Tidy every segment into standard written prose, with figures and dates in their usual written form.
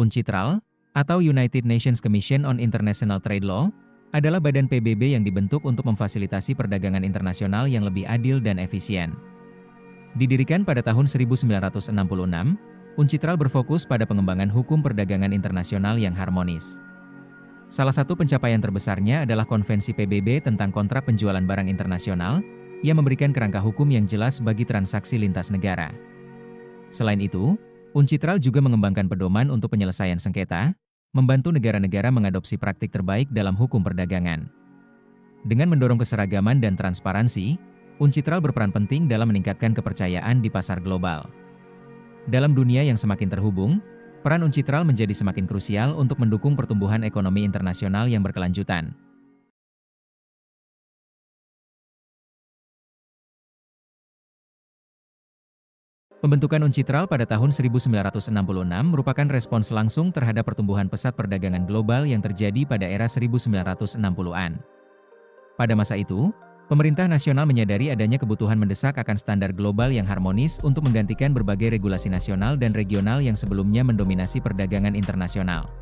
UNCITRAL, atau United Nations Commission on International Trade Law, adalah badan PBB yang dibentuk untuk memfasilitasi perdagangan internasional yang lebih adil dan efisien. Didirikan pada tahun 1966, UNCITRAL berfokus pada pengembangan hukum perdagangan internasional yang harmonis. Salah satu pencapaian terbesarnya adalah Konvensi PBB tentang kontrak penjualan barang internasional, yang memberikan kerangka hukum yang jelas bagi transaksi lintas negara. Selain itu, UNCITRAL juga mengembangkan pedoman untuk penyelesaian sengketa, membantu negara-negara mengadopsi praktik terbaik dalam hukum perdagangan. Dengan mendorong keseragaman dan transparansi, UNCITRAL berperan penting dalam meningkatkan kepercayaan di pasar global. Dalam dunia yang semakin terhubung, peran UNCITRAL menjadi semakin krusial untuk mendukung pertumbuhan ekonomi internasional yang berkelanjutan. Pembentukan UNCITRAL pada tahun 1966 merupakan respons langsung terhadap pertumbuhan pesat perdagangan global yang terjadi pada era 1960-an. Pada masa itu, pemerintah nasional menyadari adanya kebutuhan mendesak akan standar global yang harmonis untuk menggantikan berbagai regulasi nasional dan regional yang sebelumnya mendominasi perdagangan internasional.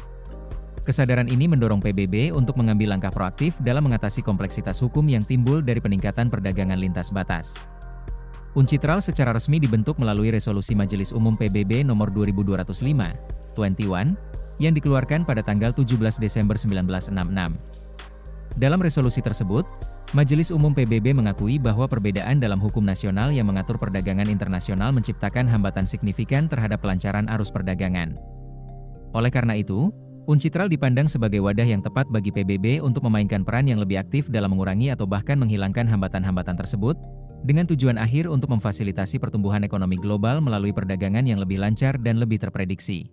Kesadaran ini mendorong PBB untuk mengambil langkah proaktif dalam mengatasi kompleksitas hukum yang timbul dari peningkatan perdagangan lintas batas. UNCITRAL secara resmi dibentuk melalui Resolusi Majelis Umum PBB nomor 2205, 21, yang dikeluarkan pada tanggal 17 Desember 1966. Dalam resolusi tersebut, Majelis Umum PBB mengakui bahwa perbedaan dalam hukum nasional yang mengatur perdagangan internasional menciptakan hambatan signifikan terhadap kelancaran arus perdagangan. Oleh karena itu, UNCITRAL dipandang sebagai wadah yang tepat bagi PBB untuk memainkan peran yang lebih aktif dalam mengurangi atau bahkan menghilangkan hambatan-hambatan tersebut, dengan tujuan akhir untuk memfasilitasi pertumbuhan ekonomi global melalui perdagangan yang lebih lancar dan lebih terprediksi.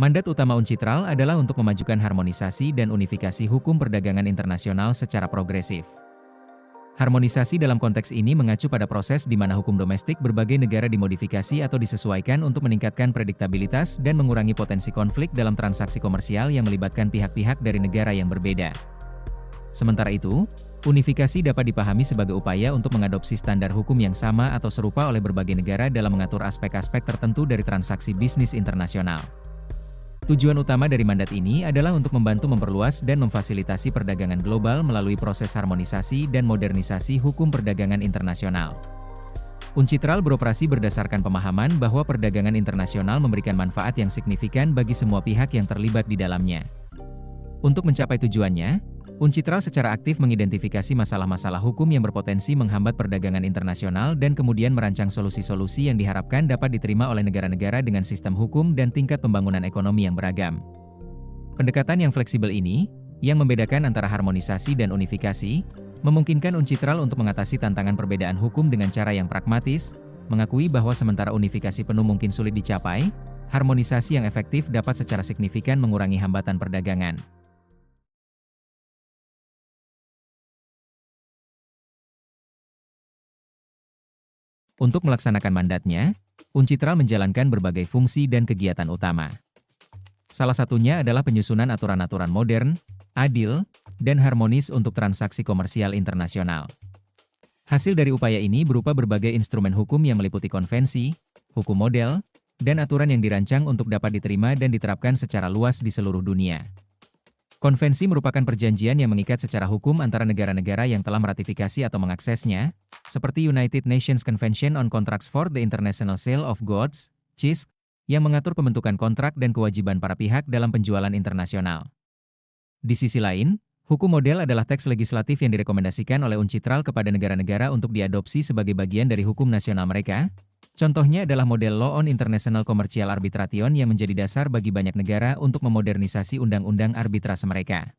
Mandat utama UNCITRAL adalah untuk memajukan harmonisasi dan unifikasi hukum perdagangan internasional secara progresif. Harmonisasi dalam konteks ini mengacu pada proses di mana hukum domestik berbagai negara dimodifikasi atau disesuaikan untuk meningkatkan prediktabilitas dan mengurangi potensi konflik dalam transaksi komersial yang melibatkan pihak-pihak dari negara yang berbeda. Sementara itu, unifikasi dapat dipahami sebagai upaya untuk mengadopsi standar hukum yang sama atau serupa oleh berbagai negara dalam mengatur aspek-aspek tertentu dari transaksi bisnis internasional. Tujuan utama dari mandat ini adalah untuk membantu memperluas dan memfasilitasi perdagangan global melalui proses harmonisasi dan modernisasi hukum perdagangan internasional. UNCITRAL beroperasi berdasarkan pemahaman bahwa perdagangan internasional memberikan manfaat yang signifikan bagi semua pihak yang terlibat di dalamnya. Untuk mencapai tujuannya, UNCITRAL secara aktif mengidentifikasi masalah-masalah hukum yang berpotensi menghambat perdagangan internasional dan kemudian merancang solusi-solusi yang diharapkan dapat diterima oleh negara-negara dengan sistem hukum dan tingkat pembangunan ekonomi yang beragam. Pendekatan yang fleksibel ini, yang membedakan antara harmonisasi dan unifikasi, memungkinkan UNCITRAL untuk mengatasi tantangan perbedaan hukum dengan cara yang pragmatis, mengakui bahwa sementara unifikasi penuh mungkin sulit dicapai, harmonisasi yang efektif dapat secara signifikan mengurangi hambatan perdagangan. Untuk melaksanakan mandatnya, UNCITRAL menjalankan berbagai fungsi dan kegiatan utama. Salah satunya adalah penyusunan aturan-aturan modern, adil, dan harmonis untuk transaksi komersial internasional. Hasil dari upaya ini berupa berbagai instrumen hukum yang meliputi konvensi, hukum model, dan aturan yang dirancang untuk dapat diterima dan diterapkan secara luas di seluruh dunia. Konvensi merupakan perjanjian yang mengikat secara hukum antara negara-negara yang telah meratifikasi atau mengaksesnya, seperti United Nations Convention on Contracts for the International Sale of Goods, CISC, yang mengatur pembentukan kontrak dan kewajiban para pihak dalam penjualan internasional. Di sisi lain, hukum model adalah teks legislatif yang direkomendasikan oleh UNCITRAL kepada negara-negara untuk diadopsi sebagai bagian dari hukum nasional mereka. Contohnya adalah model Law on International Commercial Arbitration yang menjadi dasar bagi banyak negara untuk memodernisasi undang-undang arbitrase mereka.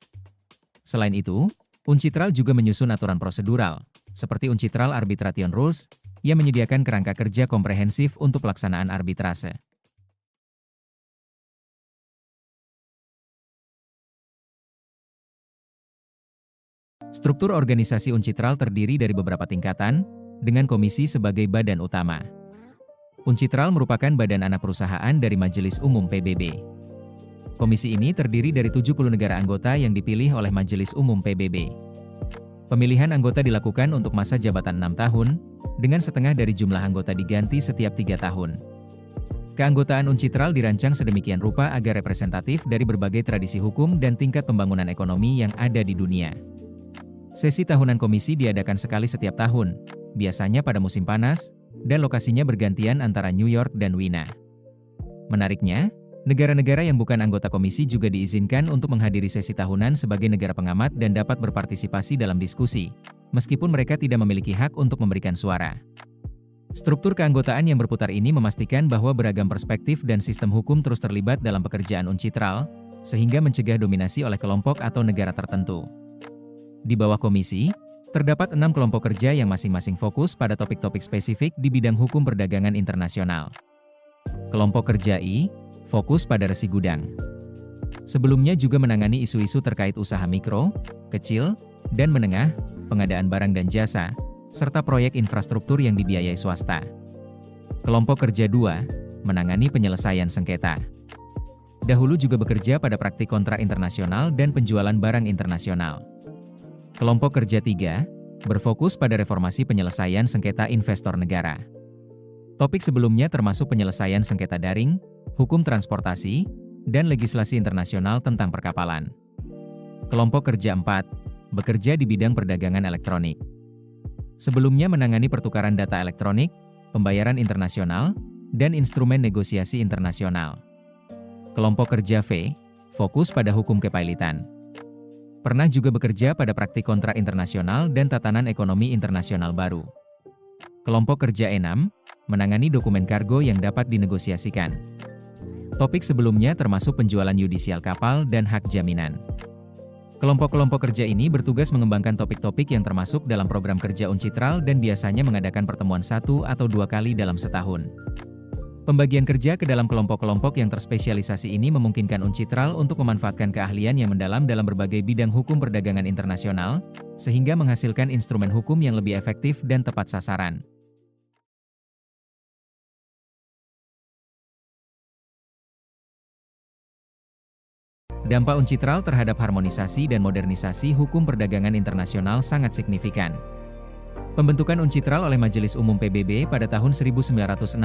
Selain itu, UNCITRAL juga menyusun aturan prosedural, seperti UNCITRAL Arbitration Rules, yang menyediakan kerangka kerja komprehensif untuk pelaksanaan arbitrase. Struktur organisasi UNCITRAL terdiri dari beberapa tingkatan, dengan komisi sebagai badan utama. UNCITRAL merupakan badan anak perusahaan dari Majelis Umum PBB. Komisi ini terdiri dari 70 negara anggota yang dipilih oleh Majelis Umum PBB. Pemilihan anggota dilakukan untuk masa jabatan 6 tahun, dengan setengah dari jumlah anggota diganti setiap 3 tahun. Keanggotaan Uncitral dirancang sedemikian rupa agar representatif dari berbagai tradisi hukum dan tingkat pembangunan ekonomi yang ada di dunia. Sesi tahunan komisi diadakan sekali setiap tahun, biasanya pada musim panas, dan lokasinya bergantian antara New York dan Wina. Menariknya, negara-negara yang bukan anggota komisi juga diizinkan untuk menghadiri sesi tahunan sebagai negara pengamat dan dapat berpartisipasi dalam diskusi, meskipun mereka tidak memiliki hak untuk memberikan suara. Struktur keanggotaan yang berputar ini memastikan bahwa beragam perspektif dan sistem hukum terus terlibat dalam pekerjaan Uncitral, sehingga mencegah dominasi oleh kelompok atau negara tertentu. Di bawah komisi, terdapat 6 kelompok kerja yang masing-masing fokus pada topik-topik spesifik di bidang hukum perdagangan internasional. Kelompok kerja I, fokus pada resi gudang. Sebelumnya juga menangani isu-isu terkait usaha mikro, kecil, dan menengah, pengadaan barang dan jasa, serta proyek infrastruktur yang dibiayai swasta. Kelompok kerja 2, menangani penyelesaian sengketa. Dahulu juga bekerja pada praktik kontrak internasional dan penjualan barang internasional. Kelompok kerja 3, berfokus pada reformasi penyelesaian sengketa investor negara. Topik sebelumnya termasuk penyelesaian sengketa daring, hukum transportasi, dan legislasi internasional tentang perkapalan. Kelompok kerja 4, bekerja di bidang perdagangan elektronik. Sebelumnya menangani pertukaran data elektronik, pembayaran internasional, dan instrumen negosiasi internasional. Kelompok kerja V, fokus pada hukum kepailitan. Pernah juga bekerja pada praktik kontrak internasional dan tatanan ekonomi internasional baru. Kelompok kerja E6, menangani dokumen kargo yang dapat dinegosiasikan. Topik sebelumnya termasuk penjualan yudisial kapal dan hak jaminan. Kelompok-kelompok kerja ini bertugas mengembangkan topik-topik yang termasuk dalam program kerja Uncitral dan biasanya mengadakan pertemuan 1 atau 2 kali dalam setahun. Pembagian kerja ke dalam kelompok-kelompok yang terspesialisasi ini memungkinkan Uncitral untuk memanfaatkan keahlian yang mendalam dalam berbagai bidang hukum perdagangan internasional, sehingga menghasilkan instrumen hukum yang lebih efektif dan tepat sasaran. Dampak Uncitral terhadap harmonisasi dan modernisasi hukum perdagangan internasional sangat signifikan. Pembentukan Uncitral oleh Majelis Umum PBB pada tahun 1966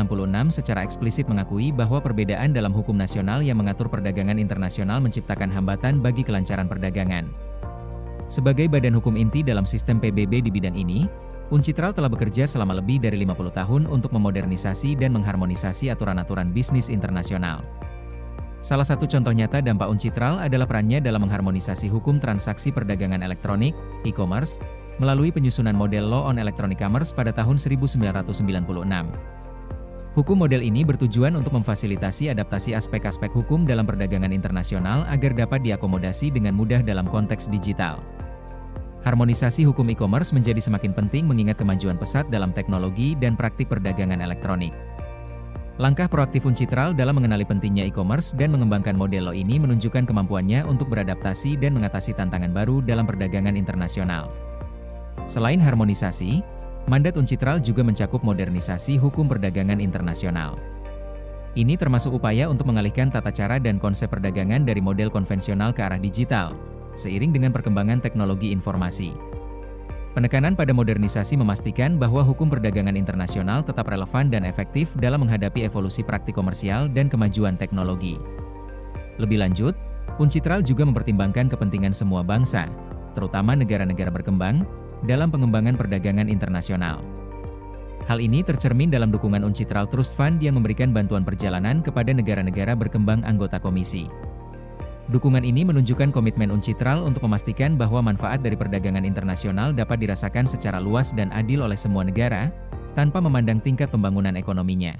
secara eksplisit mengakui bahwa perbedaan dalam hukum nasional yang mengatur perdagangan internasional menciptakan hambatan bagi kelancaran perdagangan. Sebagai badan hukum inti dalam sistem PBB di bidang ini, Uncitral telah bekerja selama lebih dari 50 tahun untuk memodernisasi dan mengharmonisasi aturan-aturan bisnis internasional. Salah satu contoh nyata dampak Uncitral adalah perannya dalam mengharmonisasi hukum transaksi perdagangan elektronik, e-commerce, melalui penyusunan model Law on Electronic Commerce pada tahun 1996. Hukum model ini bertujuan untuk memfasilitasi adaptasi aspek-aspek hukum dalam perdagangan internasional agar dapat diakomodasi dengan mudah dalam konteks digital. Harmonisasi hukum e-commerce menjadi semakin penting mengingat kemajuan pesat dalam teknologi dan praktik perdagangan elektronik. Langkah proaktif Uncitral dalam mengenali pentingnya e-commerce dan mengembangkan model law ini menunjukkan kemampuannya untuk beradaptasi dan mengatasi tantangan baru dalam perdagangan internasional. Selain harmonisasi, mandat Uncitral juga mencakup modernisasi hukum perdagangan internasional. Ini termasuk upaya untuk mengalihkan tata cara dan konsep perdagangan dari model konvensional ke arah digital, seiring dengan perkembangan teknologi informasi. Penekanan pada modernisasi memastikan bahwa hukum perdagangan internasional tetap relevan dan efektif dalam menghadapi evolusi praktik komersial dan kemajuan teknologi. Lebih lanjut, Uncitral juga mempertimbangkan kepentingan semua bangsa, terutama negara-negara berkembang, dalam pengembangan perdagangan internasional. Hal ini tercermin dalam dukungan Uncitral Trust Fund yang memberikan bantuan perjalanan kepada negara-negara berkembang anggota komisi. Dukungan ini menunjukkan komitmen Uncitral untuk memastikan bahwa manfaat dari perdagangan internasional dapat dirasakan secara luas dan adil oleh semua negara, tanpa memandang tingkat pembangunan ekonominya.